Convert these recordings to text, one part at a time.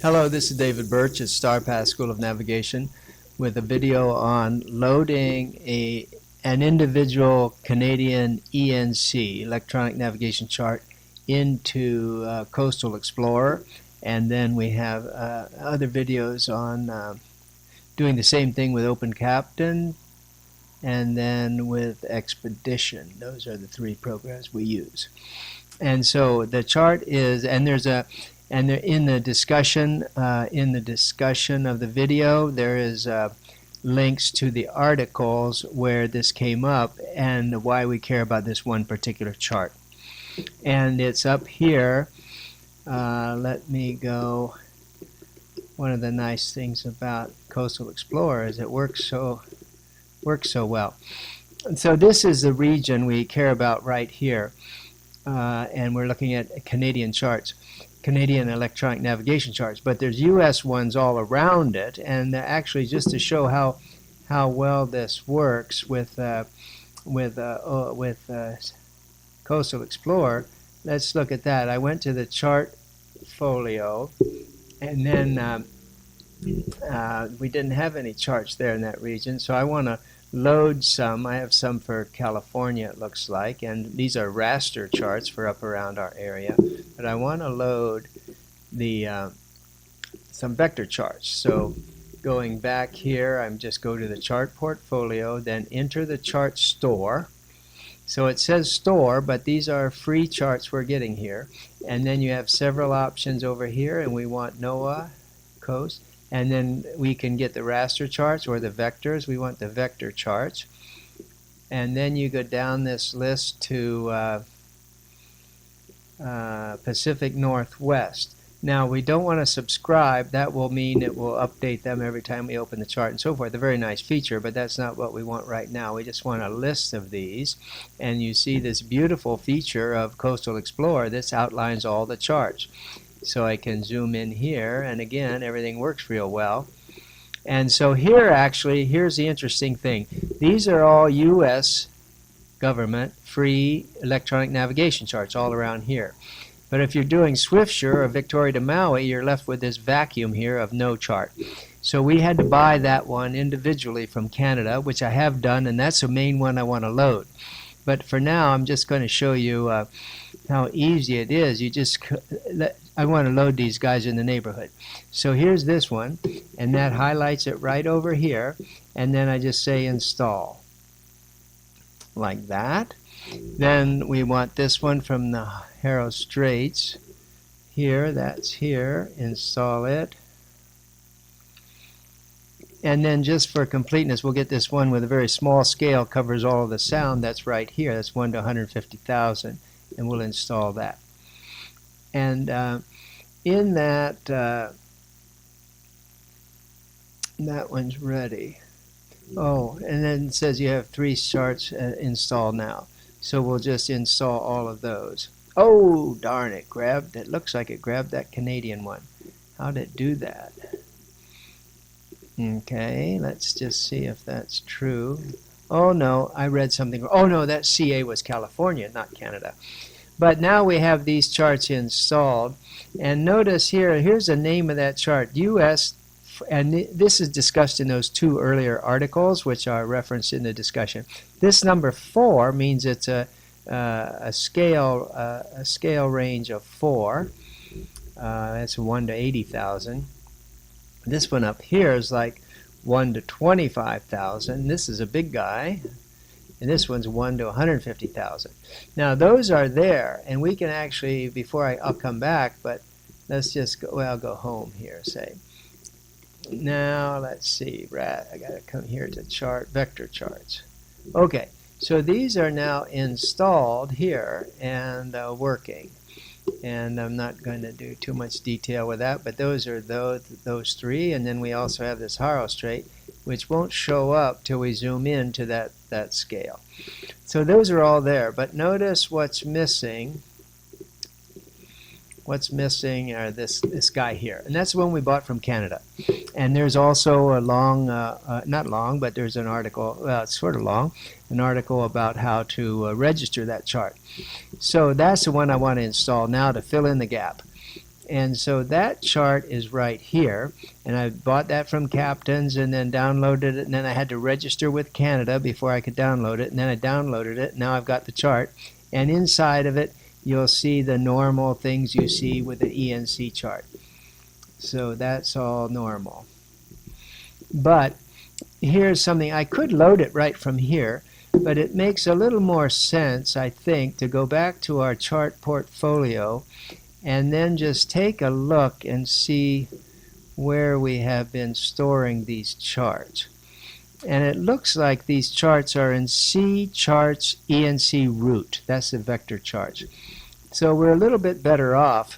Hello, this is David Birch at StarPath School of Navigation with a video on loading an individual Canadian ENC, electronic navigation chart, into Coastal Explorer. And then we have other videos on doing the same thing with Open Captain and then with Expedition. Those are the three programs we use. And so the chart is, and there's a and in the discussion of the video, there is links to the articles where this came up and why we care about this one particular chart. And it's up here. Let me go. One of the nice things about Coastal Explorer is it works so well. And so this is the region we care about right here. And we're looking at Canadian charts. Canadian electronic navigation charts, but there's U.S. ones all around it, and actually just to show how well this works with Coastal Explorer, let's look at that. I went to the chart folio, and then we didn't have any charts there in that region, so I want to load some. I have some for California, it looks like, and these are raster charts for up around our area. But I want to load the some vector charts. So going back here, I'm just go to the chart portfolio, then enter the chart store. So it says store, but these are free charts we're getting here. And then you have several options over here, and we want NOAA, coast. And then we can get the raster charts or the vectors. We want the vector charts. And then you go down this list to Pacific Northwest. Now we don't want to subscribe. That will mean it will update them every time we open the chart and so forth. A very nice feature, but that's not what we want right now. We just want a list of these. And you see this beautiful feature of Coastal Explorer. This outlines all the charts. So I can zoom in here, and again, everything works real well. And so here, actually, here's the interesting thing. These are all U.S. government free electronic navigation charts all around here. But if you're doing Swiftsure or Victoria to Maui, you're left with this vacuum here of no chart. So we had to buy that one individually from Canada, which I have done, and that's the main one I want to load. But for now, I'm just going to show you how easy it is. I want to load these guys in the neighborhood. So here's this one, and that highlights it right over here, and then I just say install. Like that. Then we want this one from the Haro Straits. Here, that's here. Install it. And then just for completeness, we'll get this one with a very small scale, covers all of the sound. That's right here. That's 1 to 150,000, and we'll install that. And in that, that one's ready. Oh, and then it says you have 3 charts installed now. So we'll just install all of those. Oh, darn it, it looks like it grabbed that Canadian one. How did it do that? Okay, let's just see if that's true. Oh no, I read something. Oh no, that CA was California, not Canada. But now we have these charts installed. And notice here, here's the name of that chart, US, and this is discussed in those 2 earlier articles, which are referenced in the discussion. This number 4 means it's a scale range of 4. That's 1 to 80,000. This one up here is like 1 to 25,000. This is a big guy. And this one's 1 to 150,000. Now those are there, and we can actually, I'll come back, but let's just go, well, I'll go home here, say. Now let's see, I gotta come here to chart, vector charts. Okay, so these are now installed here and working. And I'm not going to do too much detail with that, but those are those 3, and then we also have this Haro Strait, which won't show up till we zoom in to that scale. So those are all there, but notice what's missing. What's missing are this guy here, and that's the one we bought from Canada. And there's also a long, not long, but there's an article, well, it's sort of long, an article about how to register that chart. So that's the one I want to install now to fill in the gap. And so that chart is right here, and I bought that from Captain's and then downloaded it, and then I had to register with Canada before I could download it, and then I downloaded it. Now I've got the chart, and inside of it you'll see the normal things you see with the ENC chart. So that's all normal. But here's something, I could load it right from here, but it makes a little more sense, I think, to go back to our chart portfolio and then just take a look and see where we have been storing these charts. And it looks like these charts are in C charts ENC root. That's the vector charts. So we're a little bit better off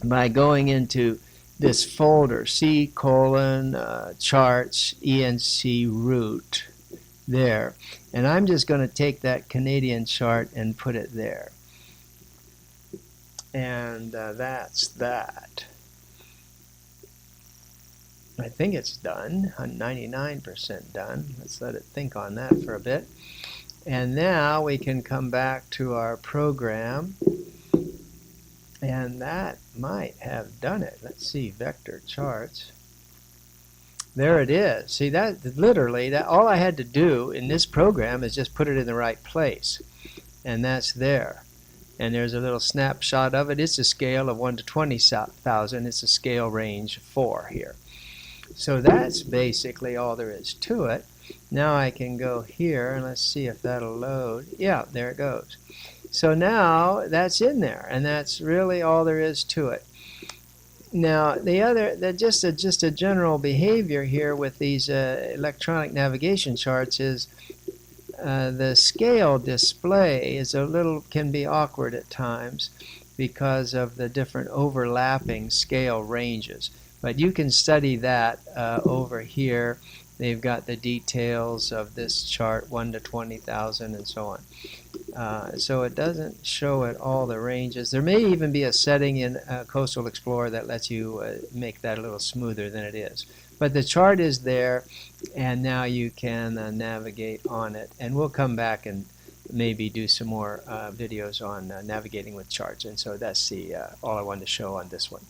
by going into this folder, C colon charts ENC root there. And I'm just going to take that Canadian chart and put it there. And that's that. I think it's done. I'm 99% done. Let's let it think on that for a bit. And now we can come back to our program. And that might have done it. Let's see, vector charts. There it is. See, that literally, that all I had to do in this program is just put it in the right place. And that's there. And there's a little snapshot of it. It's a scale of 1 to 20,000. It's a scale range 4 here. So that's basically all there is to it. Now I can go here and let's see if that'll load. Yeah, there it goes. So now that's in there, and that's really all there is to it. Now the other, just a general behavior here with these electronic navigation charts is the scale display is can be awkward at times because of the different overlapping scale ranges. But you can study that over here. They've got the details of this chart, 1 to 20,000 and so on. So it doesn't show it all the ranges. There may even be a setting in Coastal Explorer that lets you make that a little smoother than it is. But the chart is there, and now you can navigate on it. And we'll come back and maybe do some more videos on navigating with charts. And so that's all I wanted to show on this one.